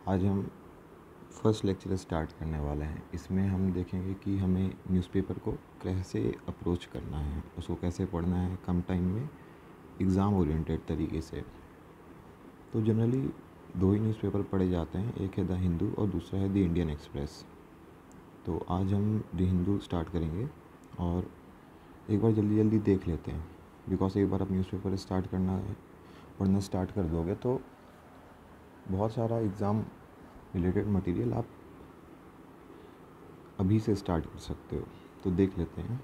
आज हम first lecture start करने वाले हैं। इसमें हम देखेंगे कि हमें न्यूज़पेपर को कैसे अप्रोच करना है, उसको कैसे पढ़ना है कम टाइम में एग्ज़ाम ओरिएंटेड तरीके से। तो जनरली दो ही न्यूज़पेपर पढ़े जाते हैं, एक है द हिंदू और दूसरा है द इंडियन एक्सप्रेस। तो आज हम द हिंदू स्टार्ट करेंगे और एक बार जल्दी जल्दी देख लेते हैं, बिकॉज एक बार आप न्यूज़पेपर स्टार्ट करना है पढ़ना स्टार्ट कर दोगे तो बहुत सारा एग्ज़ाम रिलेटेड मटेरियल आप अभी से स्टार्ट कर सकते हो। तो देख लेते हैं।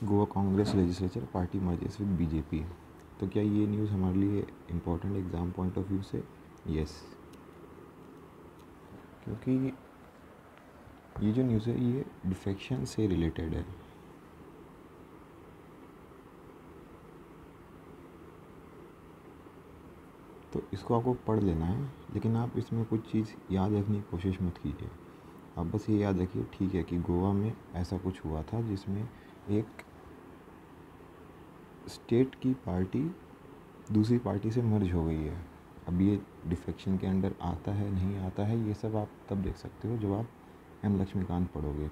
Goa Congress legislature party merges with BJP. तो क्या ये न्यूज़ हमारे लिए important exam point of view से? यस, क्योंकि ये जो न्यूज़ है ये डिफेक्शन से रिलेटेड है। तो इसको आपको पढ़ लेना है, लेकिन आप इसमें कुछ चीज़ याद रखने की कोशिश मत कीजिए। आप बस ये याद रखिए ठीक है कि गोवा में ऐसा कुछ हुआ था जिसमें एक स्टेट की पार्टी दूसरी पार्टी से मर्ज हो गई है। अब ये डिफेक्शन के अंडर आता है नहीं आता है, ये सब आप तब देख सकते हो जब आप एम लक्ष्मीकांत पढ़ोगे।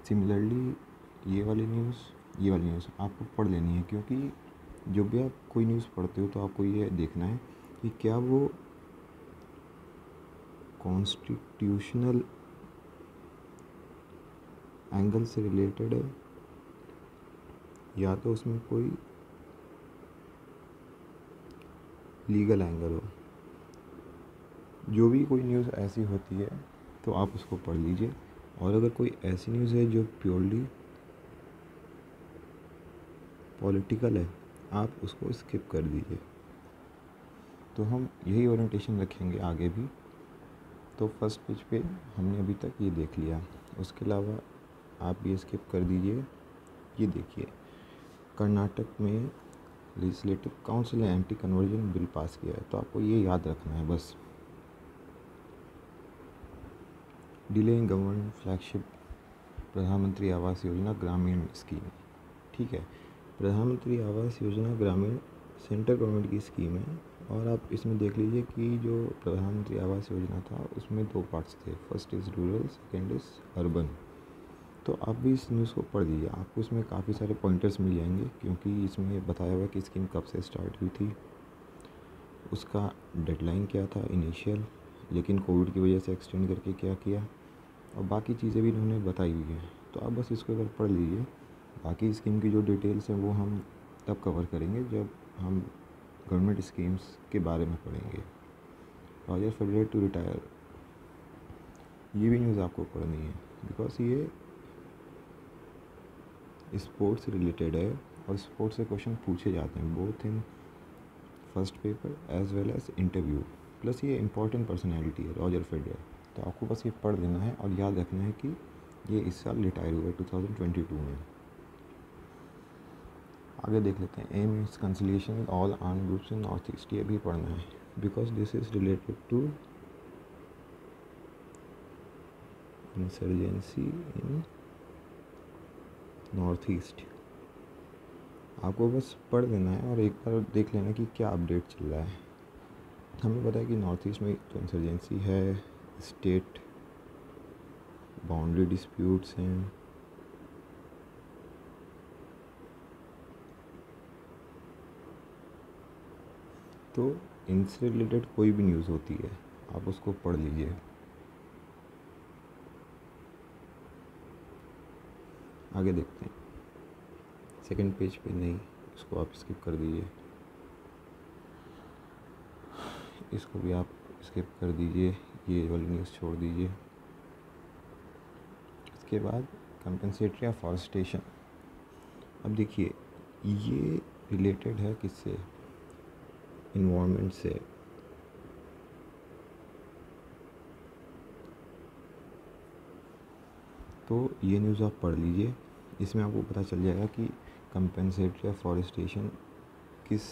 सिमिलरली ये वाली न्यूज़ आपको पढ़ लेनी है, क्योंकि जब भी आप कोई न्यूज़ पढ़ते हो तो आपको ये देखना है कि क्या वो कॉन्स्टिट्यूशनल एंगल से रिलेटेड है या तो उसमें कोई लीगल एंगल हो। जो भी कोई न्यूज़ ऐसी होती है तो आप उसको पढ़ लीजिए, और अगर कोई ऐसी न्यूज़ है जो प्योरली पॉलिटिकल है आप उसको स्किप कर दीजिए। तो हम यही ओरिएंटेशन रखेंगे आगे भी। तो फर्स्ट पेज पे हमने अभी तक ये देख लिया, उसके अलावा आप ये स्किप कर दीजिए। ये देखिए, कर्नाटक में लेजिस्लेटिव काउंसिल ने एंटी कन्वर्जन बिल पास किया है। तो आपको ये याद रखना है बस। डिले इन गवर्नमेंट फ्लैगशिप प्रधानमंत्री आवास योजना ग्रामीण स्कीम। ठीक है, प्रधानमंत्री आवास योजना ग्रामीण सेंट्रल गवर्नमेंट की स्कीम है, और आप इसमें देख लीजिए कि जो प्रधानमंत्री आवास योजना था उसमें दो पार्ट्स थे, first is rural, second is urban. तो आप भी इस न्यूज़ को पढ़ लीजिए, आपको इसमें काफ़ी सारे पॉइंटर्स मिल जाएंगे, क्योंकि इसमें बताया हुआ है कि स्कीम कब से स्टार्ट हुई थी, उसका डेडलाइन क्या था इनिशियल, लेकिन कोविड की वजह से एक्सटेंड करके क्या किया, और बाकी चीज़ें भी इन्होंने बताई हुई हैं। तो आप बस इसको एक बार पढ़ लीजिए। बाकी स्कीम की जो डिटेल्स हैं वो हम तब कवर करेंगे जब हम गवर्नमेंट स्कीम्स के बारे में पढ़ेंगे। रॉजर फेडरर टू रिटायर, ये भी न्यूज़ आपको पढ़नी है, बिकॉज ये स्पोर्ट्स से रिलेटेड है और स्पोर्ट्स से क्वेश्चन पूछे जाते हैं both in first paper as well as interview. Plus ये इंपॉर्टेंट पर्सनैलिटी है रॉजर फेडरर। तो आपको बस ये पढ़ लेना है और याद रखना है कि ये इस साल रिटायर हुए 2022 में। आगे देख लेते हैं। Aim is conciliation with all armed groups in North East. ये भी पढ़ना है because this is related to insurgency in North East. आपको बस पढ़ लेना है और एक बार देख लेना कि क्या अपडेट चल रहा है। हमें पता है कि नॉर्थ ईस्ट में तो इंसर्जेंसी है, स्टेट बाउंड्री डिस्प्यूट्स हैं, तो इनसे रिलेटेड कोई भी न्यूज़ होती है आप उसको पढ़ लीजिए। आगे देखते हैं। सेकंड पेज पे नहीं, इसको आप स्किप कर दीजिए, इसको भी आप स्किप कर दीजिए, ये वाली न्यूज़ छोड़ दीजिए। इसके बाद कंपनसेटरी अफॉरेस्टेशन। अब देखिए ये रिलेटेड है किससे, इन्वायरमेंट से। तो ये न्यूज़ आप पढ़ लीजिए, इसमें आपको पता चल जाएगा कि कंपनसेटरी अफॉरेस्टेशन किस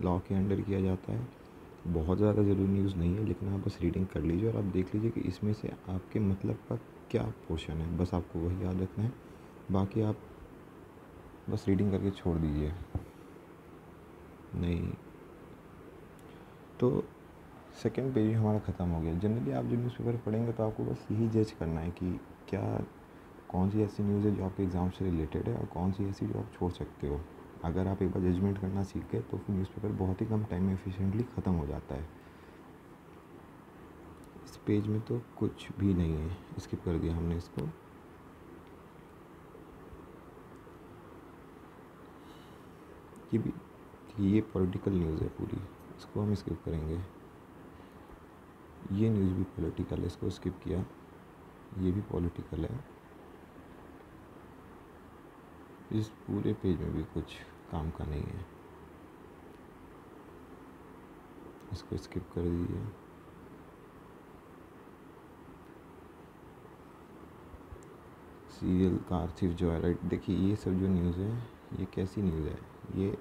लॉ के अंडर किया जाता है। बहुत ज़्यादा ज़रूरी न्यूज़ नहीं है, लेकिन आप बस रीडिंग कर लीजिए और आप देख लीजिए कि इसमें से आपके मतलब का क्या पोर्शन है, बस आपको वही याद रखना है। बाकी आप बस रीडिंग करके छोड़ दीजिए। नहीं तो सेकंड पेज हमारा ख़त्म हो गया। जनरली आप जो न्यूज़पेपर पढ़ेंगे तो आपको बस यही जज करना है कि क्या कौन सी ऐसी न्यूज़ है जो आपके एग्ज़ाम से रिलेटेड है और कौन सी ऐसी जो आप छोड़ सकते हो। अगर आप एक बार जजमेंट करना सीख गए तो फिर न्यूज़पेपर बहुत ही कम टाइम में एफिशिएंटली ख़त्म हो जाता है। इस पेज में तो कुछ भी नहीं है, स्किप कर दिया हमने इसको। ये पॉलिटिकल न्यूज़ है पूरी, इसको हम स्किप करेंगे। ये न्यूज़ भी पॉलिटिकल है, इसको स्किप किया। ये भी पॉलिटिकल है। इस पूरे पेज में भी कुछ काम का नहीं है, इसको स्किप कर दीजिए। सीरियल कार थीफ जॉयराइड, देखिए ये सब जो न्यूज़ है ये कैसी न्यूज़ है, ये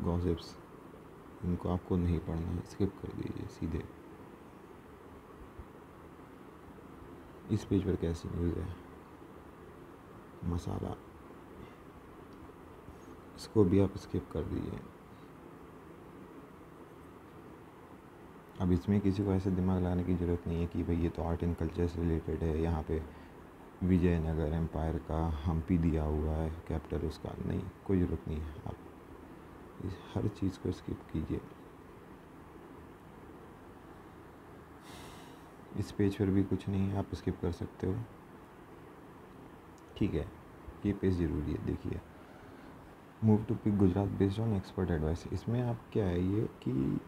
गॉसिप्स, इनको आपको नहीं पढ़ना है, स्किप कर दीजिए सीधे। इस पेज पर कैसी न्यूज़ है, मसाला, इसको भी आप स्किप कर दीजिए। अब इसमें किसी को ऐसे दिमाग लगाने की ज़रूरत नहीं है कि भाई ये तो आर्ट एंड कल्चर से रिलेटेड है, यहाँ पे विजयनगर एम्पायर का हम्पी दिया हुआ है कैपिटल उसका, नहीं, कोई ज़रूरत नहीं है। आप इस हर चीज़ को स्किप कीजिए। इस पेज पर भी कुछ नहीं है, आप स्किप कर सकते हो, ठीक है। ये पेज ज़रूरी है, देखिए। Move to pick Gujarat based on expert advice, इसमें आप क्या है ये कि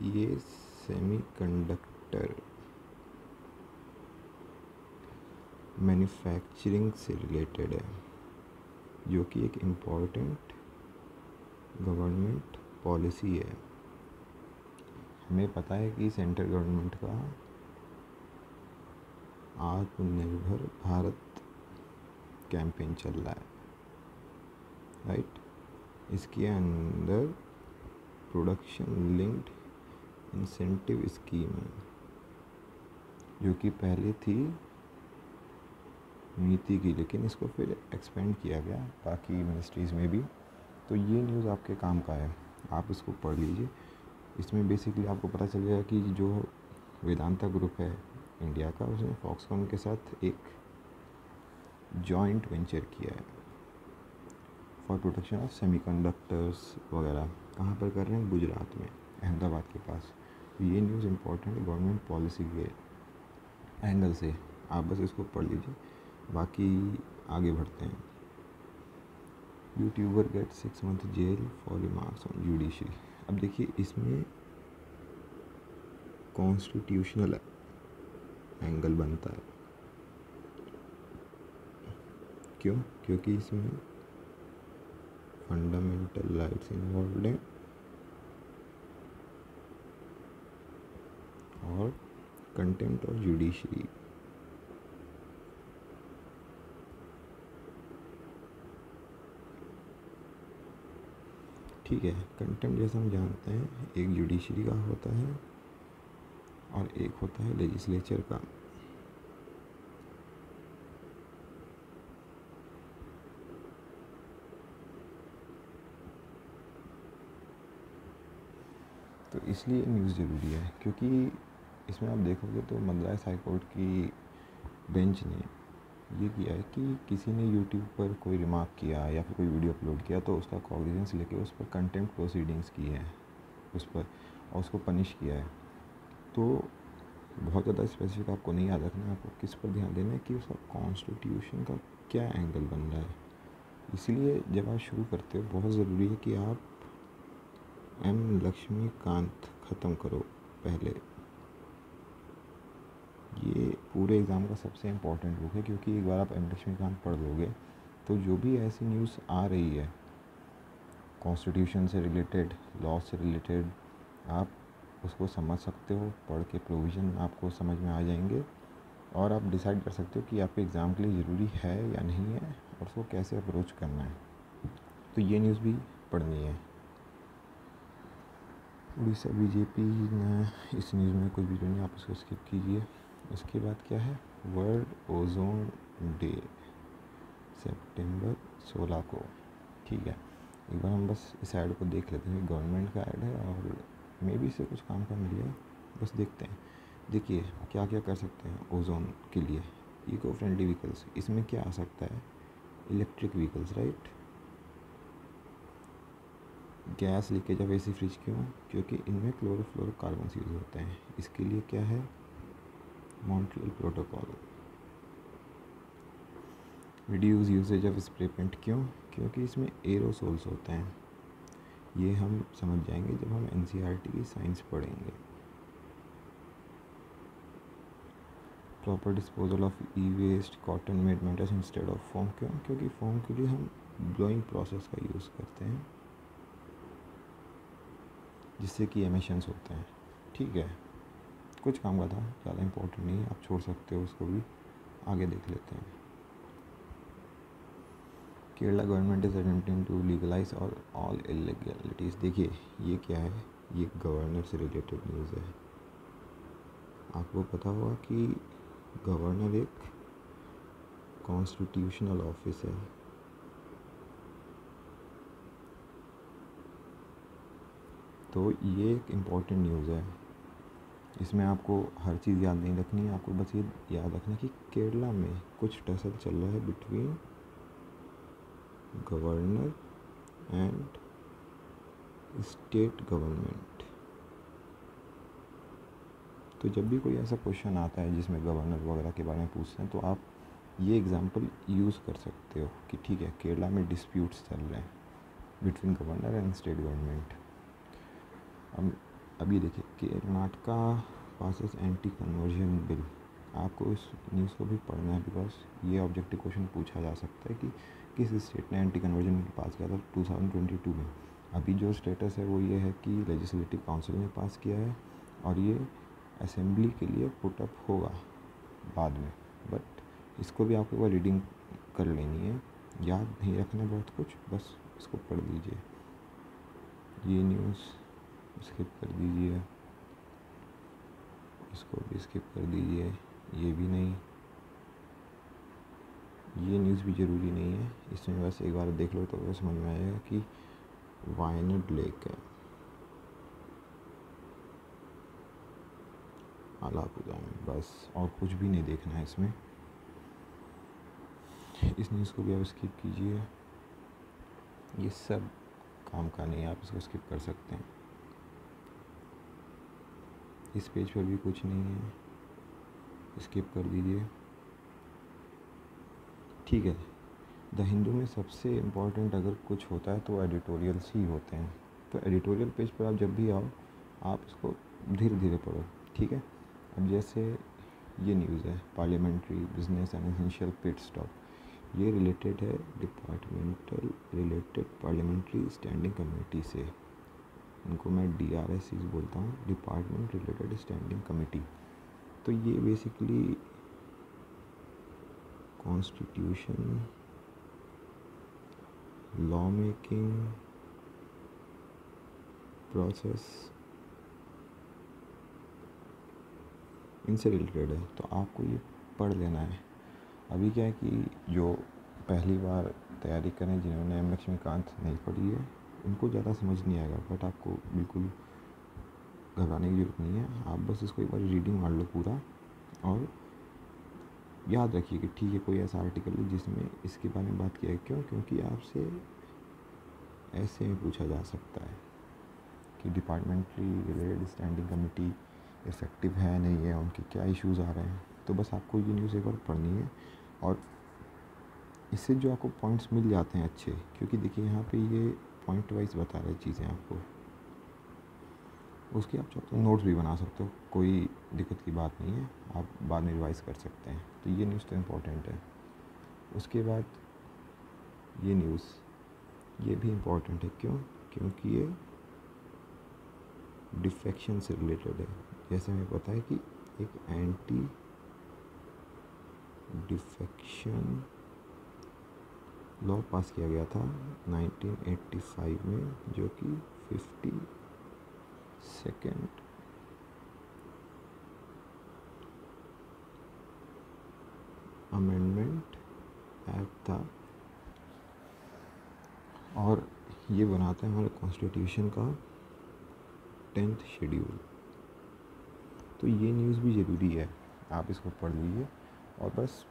ये सेमीकंडक्टर मैन्युफैक्चरिंग से रिलेटेड है, जो कि एक इम्पॉर्टेंट गवर्नमेंट पॉलिसी है। हमें पता है कि सेंट्रल गवर्नमेंट का आत्मनिर्भर भारत कैंपेन चल रहा है, राइट। इसके अंदर प्रोडक्शन लिंक्ड इंसेंटिव स्कीम है, जो कि पहले थी नीति की, लेकिन इसको फिर एक्सपेंड किया गया बाकी मिनिस्ट्रीज़ में भी। तो ये न्यूज़ आपके काम का है, आप इसको पढ़ लीजिए। इसमें बेसिकली आपको पता चल जाएगा कि जो वेदांता ग्रुप है इंडिया का, उसने फॉक्सकॉन के साथ एक जॉइंट वेंचर किया है फॉर प्रोटेक्शन ऑफ सेमीकंडक्टर्स वगैरह। कहाँ पर कर रहे हैं, गुजरात में, अहमदाबाद के पास। ये न्यूज़ इम्पोर्टेंट गवर्नमेंट पॉलिसी के एंगल से, आप बस इसको पढ़ लीजिए, बाकी आगे बढ़ते हैं। YouTuber get 6 month jail for remarks on judiciary. अब देखिए इसमें कॉन्स्टिट्यूशनल एंगल बनता है, क्यों? क्योंकि इसमें फंडामेंटल राइट्स इन्वॉल्व हैं और कंटेम्प्ट ऑफ जुडिशरी। ठीक है, कंटेम्प्ट जैसा हम जानते हैं एक जुडिशरी का होता है और एक होता है लेजिस्लेचर का। तो इसलिए न्यूज़ ज़रूरी है, क्योंकि इसमें आप देखोगे तो मद्रास हाई कोर्ट की बेंच ने ये किया है कि किसी ने यूट्यूब पर कोई रिमार्क किया या फिर कोई वीडियो अपलोड किया तो उसका कॉग्निजेंस लेके उस पर कंटेम्प्ट प्रोसीडिंग्स की है उस पर, और उसको पनिश किया है। तो बहुत ज़्यादा स्पेसिफिक आपको नहीं याद रखना है, आपको किस पर ध्यान देना है कि उसका कॉन्स्टिट्यूशन का क्या एंगल बन रहा है। इसलिए जब आप शुरू करते हो बहुत ज़रूरी है कि आप एम लक्ष्मीकांत ख़त्म करो पहले। ये पूरे एग्ज़ाम का सबसे इम्पोर्टेंट बुक है, क्योंकि एक बार आप एम लक्ष्मीकांत पढ़ लोगे तो जो भी ऐसी न्यूज़ आ रही है कॉन्स्टिट्यूशन से रिलेटेड, लॉ से रिलेटेड, आप उसको समझ सकते हो, पढ़ के प्रोविज़न आपको समझ में आ जाएंगे और आप डिसाइड कर सकते हो कि आपके एग्ज़ाम के लिए ज़रूरी है या नहीं है और उसको कैसे अप्रोच करना है। तो ये न्यूज़ भी पढ़नी है। उड़ीसा बीजेपी ने इस न्यूज़ में कुछ भी नहीं, आप इसको स्किप कीजिए। उसके बाद क्या है, वर्ल्ड ओजोन डे सितंबर 16 को, ठीक है। एक बार हम बस इस ऐड को देख लेते हैं, गवर्नमेंट का ऐड है और मे बी इससे कुछ काम का मिल जाए, बस देखते हैं। देखिए क्या क्या कर सकते हैं ओजोन के लिए। इको फ्रेंडली व्हीकल्स, इसमें क्या आ सकता है, electric vehicles, right. Gas leakage of AC fridge, क्यों, क्योंकि इनमें क्लोरोफ्लोरोकार्बन्स यूज़ होते हैं, इसके लिए क्या है, Montreal Protocol. Reduce usage of spray paint, क्यों, क्योंकि इसमें एरोसोल्स होते हैं, ये हम समझ जाएंगे जब हम एनसीईआरटी की साइंस पढ़ेंगे। Proper disposal of e waste, cotton made metals instead of foam, क्यों, क्योंकि फोम के लिए हम ब्लोइंग प्रोसेस का यूज़ करते हैं जिससे कि एमिशंस होते हैं। ठीक है, कुछ काम का था, ज़्यादा इम्पोर्टेंट नहीं है, आप छोड़ सकते हो उसको भी, आगे देख लेते हैं। Kerala government is attempting to legalise और ऑल इलीगलिटीज़। देखिए ये क्या है, ये गवर्नर से रिलेटेड न्यूज़ है। आपको पता होगा कि गवर्नर एक कॉन्स्टिट्यूशनल ऑफिस है, तो ये एक इम्पॉर्टेंट न्यूज़ है। इसमें आपको हर चीज़ याद नहीं रखनी है, आपको बस ये याद रखना है कि केरला में कुछ टसल चल रहा है between governor and state government. तो जब भी कोई ऐसा क्वेश्चन आता है जिसमें गवर्नर वगैरह के बारे में पूछते हैं, तो आप ये एग्जांपल यूज़ कर सकते हो कि ठीक है, केरला में डिस्प्यूट्स चल रहे हैं between governor and state government. अभी देखिए, Karnataka passes anti conversion bill. आपको इस न्यूज़ को भी पढ़ना है, बिकॉज ये ऑब्जेक्टिव क्वेश्चन पूछा जा सकता है कि किस स्टेट ने एंटी कन्वर्जन बिल पास किया था 2022 में। अभी जो स्टेटस है वो ये है कि लेजिस्लेटिव काउंसिल ने पास किया है और ये असेंबली के लिए पुट अप होगा बाद में, बट इसको भी आपको एक बार रीडिंग कर लेनी है, याद नहीं रखना बहुत कुछ, बस इसको पढ़ लीजिए। ये न्यूज़ स्किप कर दीजिए, इसको भी स्किप कर दीजिए, ये भी नहीं, ये न्यूज़ भी ज़रूरी नहीं है। इसमें बस एक बार देख लो तो समझ में आएगा कि वायनाड लेक है आलापुझा में, बस और कुछ भी नहीं देखना है इसमें। इस न्यूज़ को भी आप स्किप कीजिए, ये सब काम का नहीं है, आप इसको स्किप कर सकते हैं। इस पेज पर भी कुछ नहीं है, स्किप कर दीजिए। ठीक है, द हिंदू में सबसे इम्पोर्टेंट अगर कुछ होता है तो एडिटोरियल्स ही होते हैं। तो एडिटोरियल पेज पर आप जब भी आओ, आप इसको धीरे धीरे पढ़ो, ठीक है। अब जैसे ये न्यूज़ है, parliamentary business and essential pit stop, ये रिलेटेड है departmental related parliamentary standing committee से। इनको मैं DRS बोलता हूँ, डिपार्टमेंट रिलेटेड स्टैंडिंग कमेटी। तो ये basically constitution, law making process, इनसे रिलेटेड है, तो आपको ये पढ़ लेना है। अभी क्या है कि जो पहली बार तैयारी करें, जिन्होंने M लक्ष्मीकांत नहीं पढ़ी है, उनको ज़्यादा समझ नहीं आएगा, बट आपको बिल्कुल घबराने की जरूरत नहीं है। आप बस इसको एक बार रीडिंग मार लो पूरा और याद रखिए कि ठीक है, कोई ऐसा आर्टिकल है जिसमें इसके बारे में बात किया है, क्यों, क्योंकि आपसे ऐसे में पूछा जा सकता है कि डिपार्टमेंट्री रिलेटेड स्टैंडिंग कमेटी इफ़ेक्टिव है नहीं है, उनके क्या इश्यूज़ आ रहे हैं। तो बस आपको ये न्यूज़ एक बार पढ़नी है और इससे जो आपको पॉइंट्स मिल जाते हैं अच्छे, क्योंकि देखिए यहाँ पे ये पॉइंट वाइज बता रहे चीज़ें आपको, उसके आप चाहो तो नोट्स भी बना सकते हो, कोई दिक्कत की बात नहीं है, आप बाद में रिवाइज़ कर सकते हैं। तो ये न्यूज़ तो इम्पोर्टेंट है। उसके बाद ये न्यूज़, ये भी इम्पोर्टेंट है, क्यों, क्योंकि ये डिफेक्शन से रिलेटेड है। जैसे हमें पता है कि एक एंटी डिफेक्शन लॉ पास किया गया था 1985 में, जो कि 52nd अमेंडमेंट एक्ट था। और ये बनाता है हमारे कॉन्स्टिट्यूशन का 10th शेड्यूल। तो ये न्यूज़ भी ज़रूरी है, आप इसको पढ़ लीजिए। और बस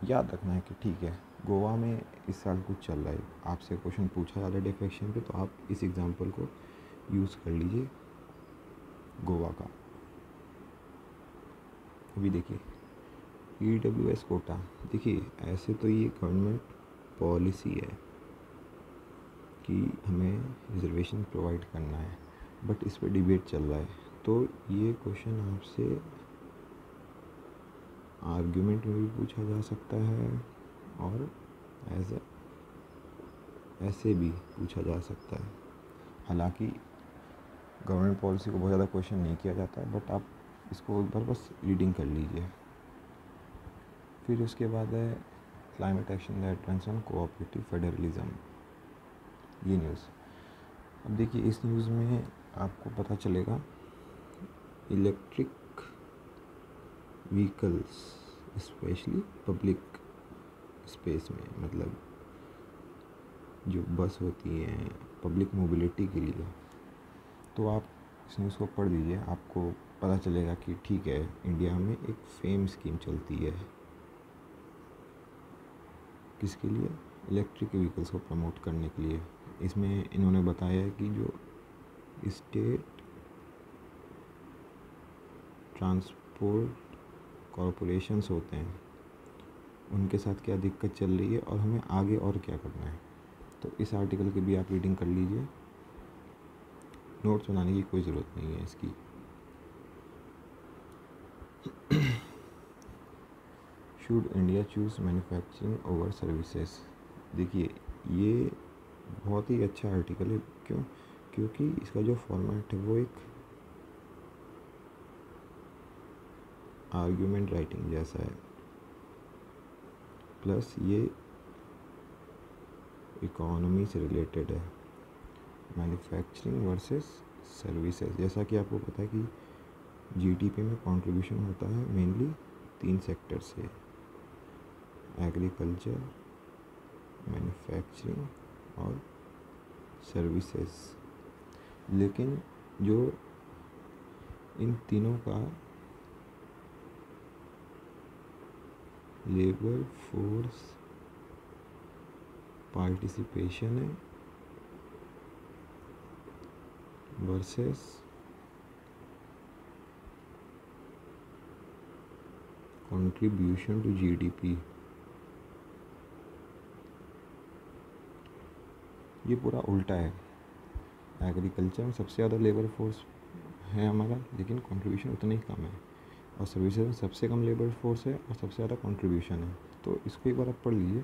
याद रखना है कि ठीक है, गोवा में इस साल कुछ चल रहा है, आपसे क्वेश्चन पूछा जा रहा है डिफेक्शन पे, तो आप इस एग्ज़ाम्पल को यूज़ कर लीजिए गोवा का। अभी देखिए EWS कोटा, देखिए ऐसे तो ये गवर्नमेंट पॉलिसी है कि हमें रिजर्वेशन प्रोवाइड करना है, बट इस पर डिबेट चल रहा है। तो ये क्वेश्चन आपसे आर्ग्यूमेंट में भी पूछा जा सकता है और ऐसे भी पूछा जा सकता है। हालांकि गवर्नमेंट पॉलिसी को बहुत ज़्यादा क्वेश्चन नहीं किया जाता है, बट आप इसको एक बार बस रीडिंग कर लीजिए। फिर उसके बाद है climate action that runs on cooperative federalism, ये न्यूज़। अब देखिए इस न्यूज़ में आपको पता चलेगा electric vehicles specially public space में, मतलब जो बस होती हैं पब्लिक मोबिलिटी के लिए। तो आप इस न्यूज़ को पढ़ लीजिए, आपको पता चलेगा कि ठीक है, इंडिया में एक फेम स्कीम चलती है किसके लिए, इलेक्ट्रिक व्हीकल्स को प्रमोट करने के लिए। इसमें इन्होंने बताया है कि जो स्टेट ट्रांसपोर्ट कॉरपोरेशंस होते हैं उनके साथ क्या दिक्कत चल रही है और हमें आगे और क्या करना है। तो इस आर्टिकल की भी आप रीडिंग कर लीजिए, नोट्स बनाने की कोई ज़रूरत नहीं है इसकी। Should India choose manufacturing over services, देखिए ये बहुत ही अच्छा आर्टिकल है। क्यों? क्योंकि इसका जो फॉर्मेट है वो एक आर्ग्यूमेंट राइटिंग जैसा है, प्लस ये इकोनॉमी से रिलेटेड है, मैन्युफैक्चरिंग वर्सेस सर्विसेज। जैसा कि आपको पता है कि जीडीपी में कंट्रीब्यूशन होता है मेनली 3 सेक्टर से, एग्रीकल्चर, मैन्युफैक्चरिंग और सर्विसेज। लेकिन जो इन तीनों का लेबर फोर्स पार्टिसिपेशन है वर्सेस कंट्रीब्यूशन टू जीडीपी, ये पूरा उल्टा है। एग्रीकल्चर में सबसे ज़्यादा लेबर फोर्स है हमारा, लेकिन कंट्रीब्यूशन उतना ही कम है, और सर्विसेज में सबसे कम लेबर फोर्स है और सबसे ज़्यादा कंट्रीब्यूशन है। तो इसको एक बार आप पढ़ लीजिए,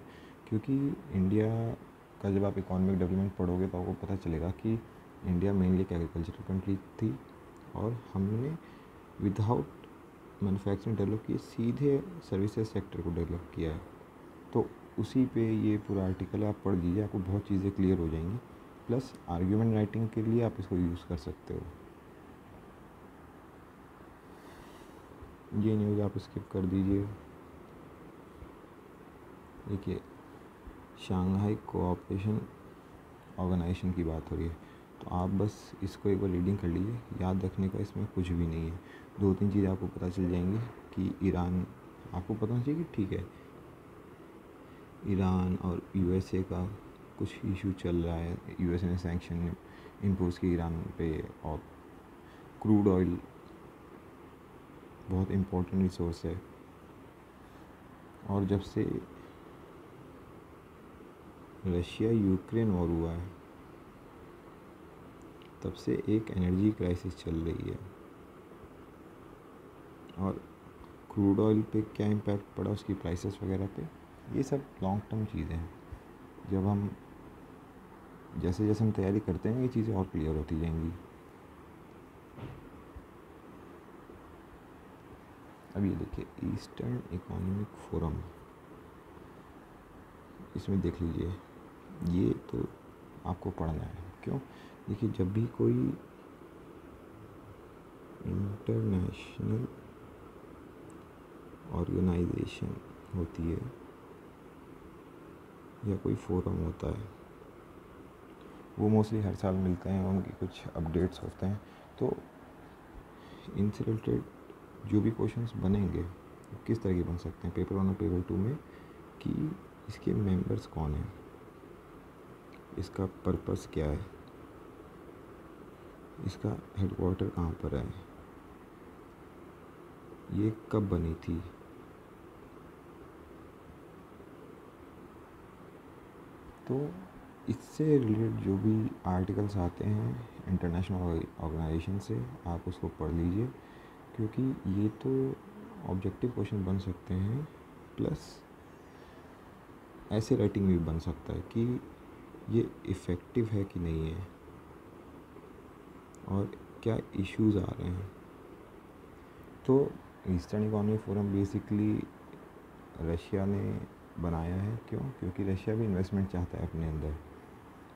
क्योंकि इंडिया का जब आप इकोनॉमिक डेवलपमेंट पढ़ोगे तो आपको पता चलेगा कि इंडिया मेनली एक एग्रीकल्चरल कंट्री थी और हमने विदाउट मैन्युफैक्चरिंग डेवलप किए, सीधे सर्विसेज सेक्टर को डेवलप किया है। तो उसी पे ये पूरा आर्टिकल आप पढ़ लीजिए, आपको बहुत चीज़ें क्लियर हो जाएंगी। प्लस आर्ग्यूमेंट राइटिंग के लिए आप इसको यूज़ कर सकते हो। ये न्यूज़ आप स्किप कर दीजिए। देखिए शंघाई कोऑपरेशन ऑर्गेनाइजेशन की बात हो रही है, तो आप बस इसको एक बार रीडिंग कर लीजिए, याद रखने का इसमें कुछ भी नहीं है। 2-3 चीज़ें आपको पता चल जाएंगी कि ईरान, आपको पता होना चाहिए कि ठीक है ईरान और यूएसए का कुछ इशू चल रहा है, यूएसए ने सैंक्शन इम्पोज किए ईरान पे, और क्रूड ऑयल बहुत इम्पोर्टेंट रिसोर्स है। और जब से रशिया यूक्रेन वॉर हुआ है तब से एक एनर्जी क्राइसिस चल रही है, और क्रूड ऑयल पे क्या इम्पैक्ट पड़ा उसकी प्राइसेस वगैरह पे, ये सब लॉन्ग टर्म चीज़ें हैं। जब हम जैसे जैसे हम तैयारी करते हैं ये चीज़ें और क्लियर होती जाएंगी। अब ये देखिए ईस्टर्न इकोनॉमिक फोरम, इसमें देख लीजिए, ये तो आपको पढ़ना है। क्यों? देखिए जब भी कोई इंटरनेशनल ऑर्गेनाइजेशन होती है या कोई फोरम होता है, वो मोस्टली हर साल मिलते हैं, उनके कुछ अपडेट्स होते हैं। तो इनसे रिलेटेड जो भी क्वेश्चंस बनेंगे किस तरह के बन सकते हैं पेपर 1 और पेपर 2 में, कि इसके मेंबर्स कौन हैं, इसका पर्पस क्या है, इसका हेडक्वार्टर कहाँ पर है, ये कब बनी थी, तो इससे रिलेटेड जो भी आर्टिकल्स आते हैं इंटरनेशनल ऑर्गेनाइजेशन से, आप उसको पढ़ लीजिए, क्योंकि ये तो ऑब्जेक्टिव क्वेश्चन बन सकते हैं, प्लस ऐसे राइटिंग भी बन सकता है कि ये इफ़ेक्टिव है कि नहीं है और क्या इश्यूज आ रहे हैं। तो eastern economy forum basically Russia ने बनाया है। क्यों? क्योंकि रशिया भी इन्वेस्टमेंट चाहता है अपने अंदर।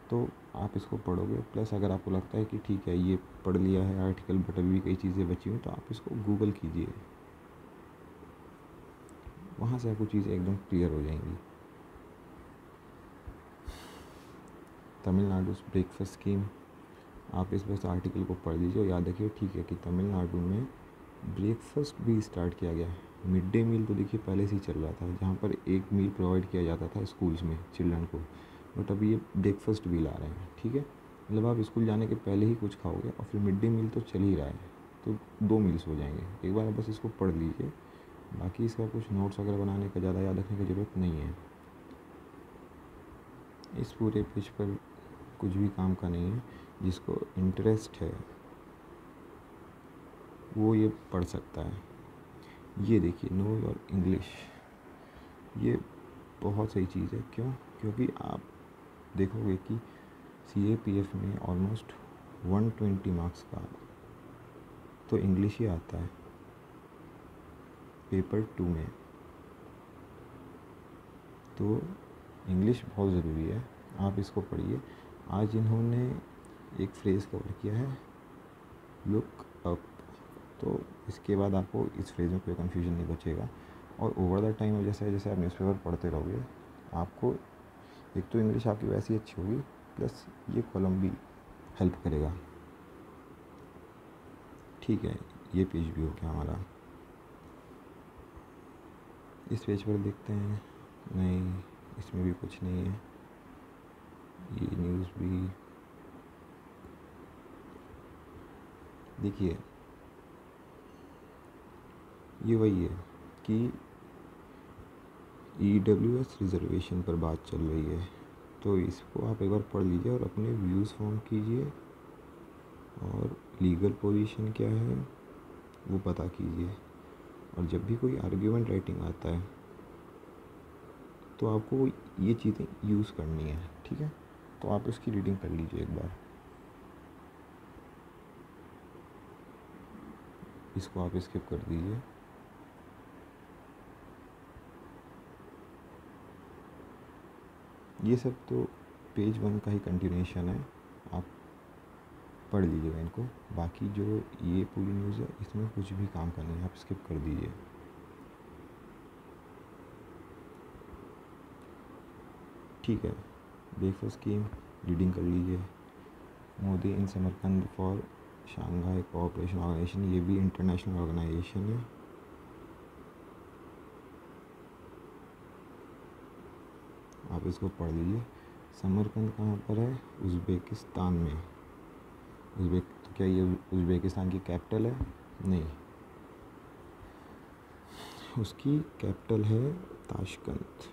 तो आप इसको पढ़ोगे, प्लस अगर आपको लगता है कि ठीक है ये पढ़ लिया है आर्टिकल बट अभी भी कई चीज़ें बची हुई, तो आप इसको गूगल कीजिए, वहाँ से आपको चीज़ें एकदम क्लियर हो जाएंगी। तमिलनाडु ब्रेकफास्ट स्कीम, आप इस बस आर्टिकल को पढ़ लीजिए और याद रखिए ठीक है कि तमिलनाडु में ब्रेकफास्ट भी स्टार्ट किया गया है। मिड डे मील तो देखिए पहले से ही चल रहा था, जहाँ पर एक मील प्रोवाइड किया जाता था स्कूल्स में चिल्ड्रन को, बट अभी ये ब्रेकफास्ट भी ला रहे हैं। ठीक है, मतलब आप स्कूल जाने के पहले ही कुछ खाओगे और फिर मिड डे मील तो चल ही रहा है, तो 2 मील्स हो जाएंगे। एक बार बस इसको पढ़ लीजिए, बाकी इसका कुछ नोट्स वगैरह बनाने का ज़्यादा याद रखने की ज़रूरत नहीं है। इस पूरे पेज पर कुछ भी काम का नहीं है, जिसको इंटरेस्ट है वो ये पढ़ सकता है। ये देखिए, नो योर इंग्लिश, ये बहुत सही चीज़ है। क्यों? क्योंकि आप देखोगे कि CAPF में ऑलमोस्ट 120 मार्क्स का तो इंग्लिश ही आता है पेपर 2 में, तो इंग्लिश बहुत ज़रूरी है। आप इसको पढ़िए। आज इन्होंने एक फ्रेज़ कवर किया है, लुक अप, तो इसके बाद आपको इस फ्रेज़ में कोई कन्फ्यूजन नहीं बचेगा। और ओवर द टाइम जैसे जैसे आप न्यूज़पेपर पढ़ते रहोगे, आपको एक तो इंग्लिश आपकी वैसे ही अच्छी होगी, प्लस ये कॉलम भी हेल्प करेगा। ठीक है, ये पेज भी हो गया हमारा। इस पेज पर देखते हैं, नहीं इसमें भी कुछ नहीं है। ये न्यूज़ भी देखिए, ये वही है कि EWS रिज़र्वेशन पर बात चल रही है, तो इसको आप एक बार पढ़ लीजिए और अपने व्यूज़ फॉर्म कीजिए, और लीगल पोजीशन क्या है वो पता कीजिए। और जब भी कोई आर्ग्यूमेंट राइटिंग आता है तो आपको ये चीज़ें यूज़ करनी है। ठीक है, तो आप इसकी रीडिंग कर लीजिए एक बार। इसको आप स्किप कर दीजिए। ये सब तो पेज 1 का ही कंटिन्यूएशन है, आप पढ़ लीजिएगा इनको। बाकी जो ये पूरी न्यूज़ है इसमें कुछ भी काम का नहीं है, आप स्किप कर दीजिए। ठीक है, ब्रेकफास्ट स्कीम रीडिंग कर लीजिए। Modi in Samarkand for Shanghai Cooperation Organisation, ये भी इंटरनेशनल ऑर्गेनाइजेशन है। आप इसको पढ़ लीजिए। समरकंद कहाँ पर है? उज़्बेकिस्तान में। तो क्या ये उज़्बेकिस्तान की कैपिटल है? नहीं, उसकी कैपिटल है ताशकंद।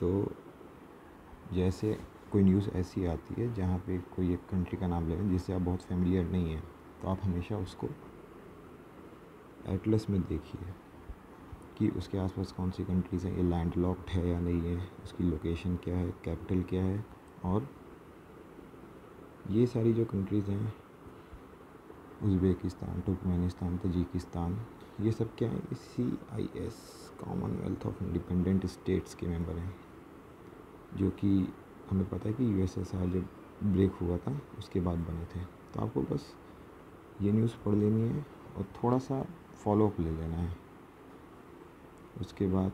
तो जैसे कोई न्यूज़ ऐसी आती है जहाँ पे कोई एक कंट्री का नाम ले रहे हैं जिससे आप बहुत फेमिलियर नहीं हैं, तो आप हमेशा उसको एटलस में देखिए कि उसके आसपास कौन सी कंट्रीज़ हैं, ये लैंड लॉक्ड है या नहीं है, उसकी लोकेशन क्या है, कैपिटल क्या है। और ये सारी जो कंट्रीज़ हैं, उज़्बेकिस्तान, तुर्कमेनिस्तान, तजिकिस्तान, ये सब क्या है? CIS Commonwealth of independent states के मेंबर हैं, जो कि हमें पता है कि USSR जब ब्रेक हुआ था उसके बाद बने थे। तो आपको बस ये न्यूज़ पढ़ लेनी है और थोड़ा सा फॉलोअप ले लेना है। उसके बाद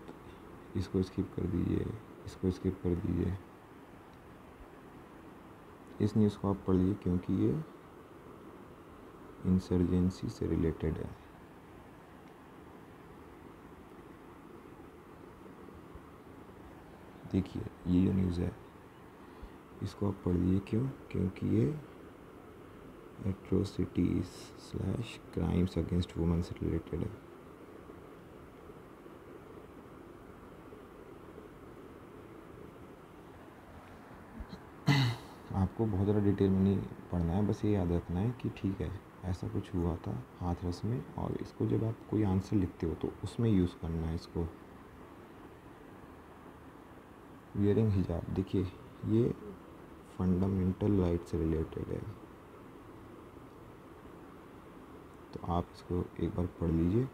इसको स्किप कर दीजिए, इसको स्किप कर दीजिए। इस न्यूज़ को आप पढ़ लीजिए क्योंकि ये इंसर्जेंसी से रिलेटेड है। देखिए ये जो न्यूज़ है इसको आप पढ़ लीजिए क्योंकि ये atrocities slash crimes against women से रिलेटेड है। आपको बहुत ज़्यादा डिटेल में नहीं पढ़ना है, बस ये याद रखना है कि ठीक है ऐसा कुछ हुआ था हाथरस में, और इसको जब आप कोई आंसर लिखते हो तो उसमें यूज़ करना है इसको। वियरिंग हिजाब, देखिए ये फंडामेंटल राइट से रिलेटेड है, तो आप इसको एक बार पढ़ लीजिए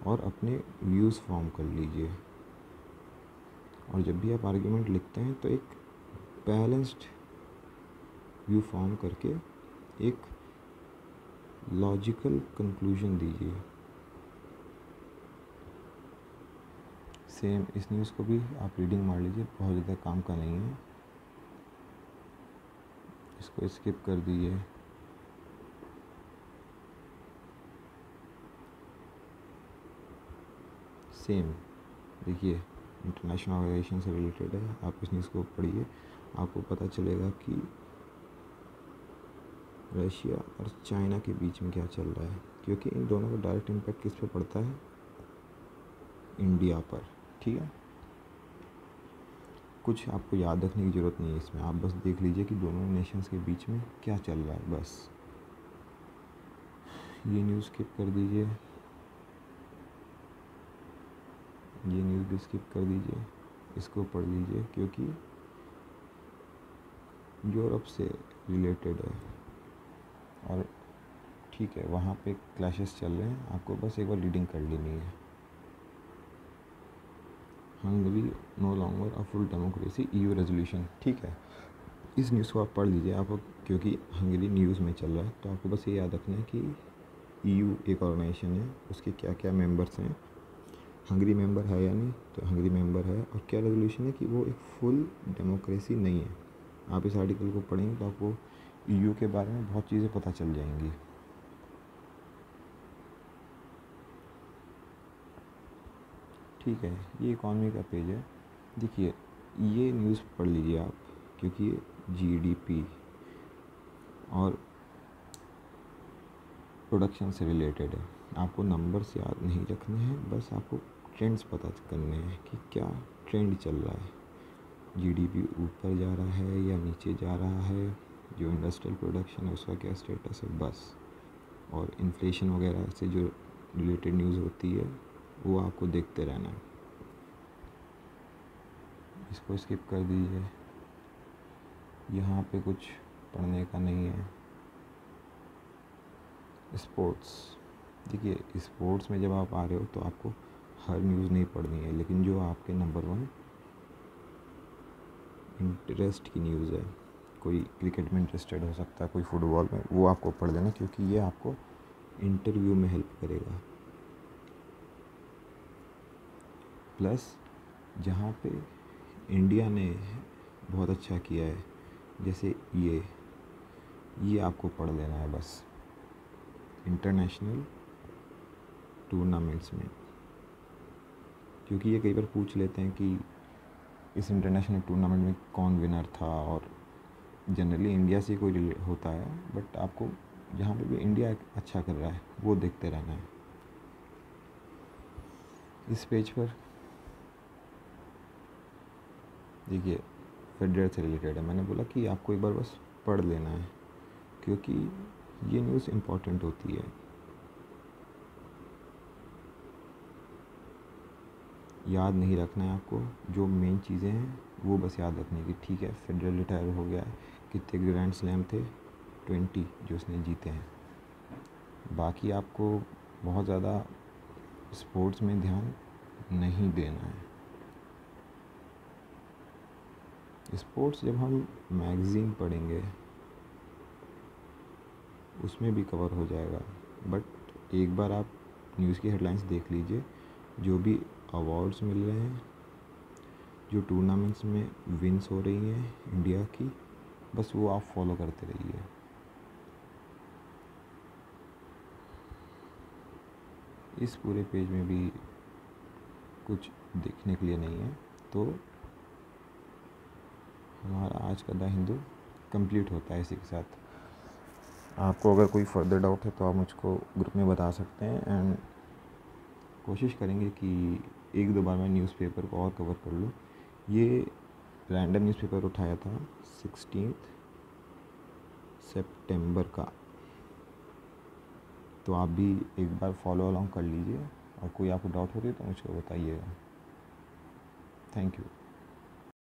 और अपने व्यूज़ फॉर्म कर लीजिए। और जब भी आप आर्ग्यूमेंट लिखते हैं तो एक बैलेंस्ड व्यू फॉर्म करके एक लॉजिकल कंक्लूजन दीजिए। सेम इस न्यूज़ को भी आप रीडिंग मार लीजिए, बहुत ज़्यादा काम का नहीं है, इसको स्किप कर दीजिए। सेम देखिए इंटरनेशनल ऑर्गेनाइजेशन से रिलेटेड है, आप इस न्यूज़ को पढ़िए, आपको पता चलेगा कि रशिया और चाइना के बीच में क्या चल रहा है, क्योंकि इन दोनों का डायरेक्ट इम्पैक्ट किस पे पड़ता है, इंडिया पर। ठीक है, कुछ आपको याद रखने की ज़रूरत नहीं है इसमें, आप बस देख लीजिए कि दोनों नेशंस के बीच में क्या चल रहा है, बस ये न्यूज़ स्किप कर दीजिए, ये न्यूज़ भी स्किप कर दीजिए, इसको पढ़ लीजिए क्योंकि यूरोप से रिलेटेड है और ठीक है वहाँ पे क्लैशेस चल रहे हैं, आपको बस एक बार रीडिंग कर लेनी है। Hungary no longer a full democracy EU resolution, ठीक है इस न्यूज़ को आप पढ़ लीजिए आप, क्योंकि हंगरी न्यूज़ में चल रहा है, तो आपको बस ये याद रखना है कि EU एक ऑर्गेनाइजेशन है, उसके क्या क्या मेंबर्स हैं, हंगरी मेंबर है या नहीं, तो हंगरी मेंबर है, और क्या रेजोल्यूशन है कि वो एक फुल डेमोक्रेसी नहीं है। आप इस आर्टिकल को पढ़ेंगे तो आपको EU के बारे में बहुत चीज़ें पता चल जाएंगी। ठीक है, ये इकॉनमी का पेज है, देखिए ये न्यूज़ पढ़ लीजिए आप, क्योंकि ये GDP और प्रोडक्शन से रिलेटेड है। आपको नंबर्स याद नहीं रखने हैं, बस आपको ट्रेंड्स पता करने हैं कि क्या ट्रेंड चल रहा है, GDP ऊपर जा रहा है या नीचे जा रहा है, जो इंडस्ट्रियल प्रोडक्शन है उसका क्या स्टेटस है, बस। और इन्फ्लेशन वगैरह से जो रिलेटेड न्यूज़ होती है वो आपको देखते रहना है। इसको स्किप कर दीजिए, यहाँ पे कुछ पढ़ने का नहीं है। स्पोर्ट्स, देखिए स्पोर्ट्स में जब आप आ रहे हो तो आपको हर न्यूज़ नहीं पढ़नी है, लेकिन जो आपके नंबर 1 इंटरेस्ट की न्यूज़ है, कोई क्रिकेट में इंटरेस्टेड हो सकता है, कोई फुटबॉल में, वो आपको पढ़ लेना क्योंकि ये आपको इंटरव्यू में हेल्प करेगा। प्लस जहाँ पे इंडिया ने बहुत अच्छा किया है, जैसे ये आपको पढ़ लेना है बस, इंटरनेशनल टूर्नामेंट्स में, क्योंकि ये कई बार पूछ लेते हैं कि इस इंटरनेशनल टूर्नामेंट में कौन विनर था, और जनरली इंडिया से कोई होता है, बट आपको जहाँ पे भी इंडिया अच्छा कर रहा है वो देखते रहना है। इस पेज पर देखिए फेडरल से रिलेटेड है, मैंने बोला कि आपको एक बार बस पढ़ लेना है क्योंकि ये न्यूज़ इम्पॉर्टेंट होती है। याद नहीं रखना है आपको, जो मेन चीज़ें हैं वो बस याद रखने की, ठीक है। फेडरल रिटायर हो गया है, कितने ग्रैंड स्लैम थे, 20 जो उसने जीते हैं। बाकी आपको बहुत ज़्यादा स्पोर्ट्स में ध्यान नहीं देना है। स्पोर्ट्स जब हम मैगज़ीन पढ़ेंगे उसमें भी कवर हो जाएगा, बट एक बार आप न्यूज़ की हेडलाइंस देख लीजिए, जो भी अवार्ड्स मिल रहे हैं, जो टूर्नामेंट्स में विन्स हो रही हैं इंडिया की, बस वो आप फॉलो करते रहिए। इस पूरे पेज में भी कुछ देखने के लिए नहीं है, तो हमारा आज का द हिंदू कंप्लीट होता है इसी के साथ। आपको अगर कोई फर्दर डाउट है तो आप मुझको ग्रुप में बता सकते हैं, एंड कोशिश करेंगे कि एक दो बार मैं न्यूज़पेपर को और कवर कर लूँ। ये रैंडम न्यूज़पेपर उठाया था 16 सितंबर का, तो आप भी एक बार फॉलो अलॉन्ग कर लीजिए, और कोई आपको डाउट हो रही है तो मुझको बताइएगा। Thank you.